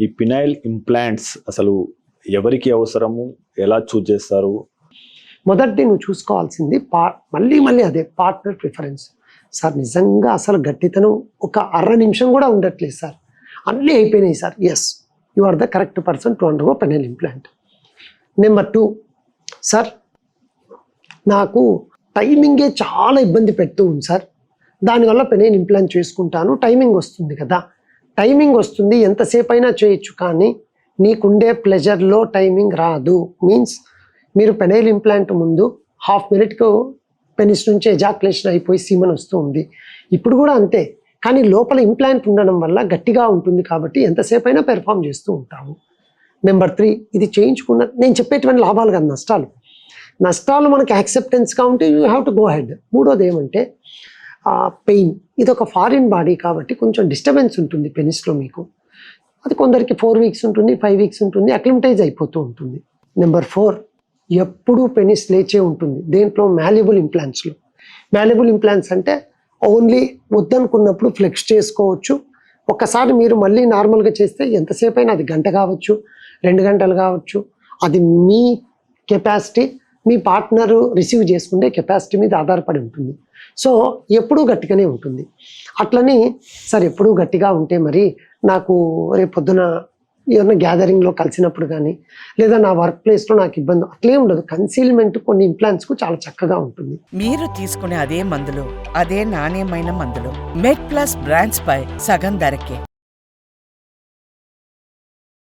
ఈ penile implants అసలు ఎవరికి అవసరము, ఎలా చూస్ చేస్తారు? మొదటిది నువ్వు చూసుకోవాల్సింది మళ్ళీ అదే పార్ట్నర్ ప్రిఫరెన్స్. సార్ నిజంగా అసలు గట్టితనం ఒక అర నిమిషం కూడా ఉండట్లేదు సార్, అన్నీ అయిపోయినాయి sir. Yes, you are the correct person to undergo penile implant. Number 2, sir నాకు టైమింగే చాలా ఇబ్బంది పెడుతూ ఉంది సార్, దానివల్ల పెనైల్ ఇంప్లాంట్ చేసుకుంటాను. టైమింగ్ వస్తుంది కదా, టైమింగ్ వస్తుంది, ఎంతసేపు అయినా చేయొచ్చు, కానీ నీకుండే ప్లెజర్లో టైమింగ్ రాదు. మీన్స్ మీరు పెనైల్ ఇంప్లాంట్ ముందు హాఫ్ మినిట్కు పెనిస్ నుంచి ఎజాక్యులేషన్ అయిపోయి సీమన్ వస్తూ ఉంది, ఇప్పుడు కూడా అంతే. కానీ లోపల ఇంప్లాంట్ ఉండడం వల్ల గట్టిగా ఉంటుంది కాబట్టి ఎంతసేపు అయినా పెర్ఫామ్ చేస్తూ ఉంటాము. నెంబర్ 3, ఇది చేయించుకున్న నేను చెప్పేటువంటి లాభాలు కాదు, నష్టాలు మనకి యాక్సెప్టెన్స్గా ఉంటే you have to go head. మూడోది ఏమంటే పెయిన్. ఇది ఒక ఫారిన్ బాడీ కాబట్టి కొంచెం డిస్టర్బెన్స్ ఉంటుంది పెనిస్లో మీకు. అది కొందరికి 4 వీక్స్ ఉంటుంది, 5 వీక్స్ ఉంటుంది, అక్లిమటైజ్ అయిపోతూ ఉంటుంది. నెంబర్ 4, ఎప్పుడూ పెనిస్ లేచే ఉంటుంది. దేంట్లో? మ్యాల్యబుల్ ఇంప్లాంట్స్లో. మ్యాల్యబుల్ ఇంప్లాంట్స్ అంటే ఓన్లీ వద్దనుకున్నప్పుడు ఫ్లెక్స్ చేసుకోవచ్చు. ఒక్కసారి మీరు మళ్ళీ నార్మల్గా చేస్తే ఎంతసేపు అయినా, అది గంట కావచ్చు, 2 గంటలు కావచ్చు, అది మీ కెపాసిటీ, మీ పార్ట్నరు రిసీవ్ చేసుకునే కెపాసిటీ మీద ఆధారపడి ఉంటుంది. సో ఎప్పుడూ గట్టిగానే ఉంటుంది. అట్లని సార్ ఎప్పుడూ గట్టిగా ఉంటే మరి నాకు రేపు పొద్దున ఏమన్నా గ్యాదరింగ్లో కలిసినప్పుడు కానీ, లేదా నా వర్క్ ప్లేస్లో నాకు ఇబ్బంది అట్లే ఉండదు. కన్సీల్మెంట్ కొన్ని ఇంప్లాంట్స్కు చాలా చక్కగా ఉంటుంది. మీరు తీసుకునే అదే మందులు, అదే నాణ్యమైన మందులు మెడ్ ప్లస్ బ్రాండ్స్ పై సగం ధరకే.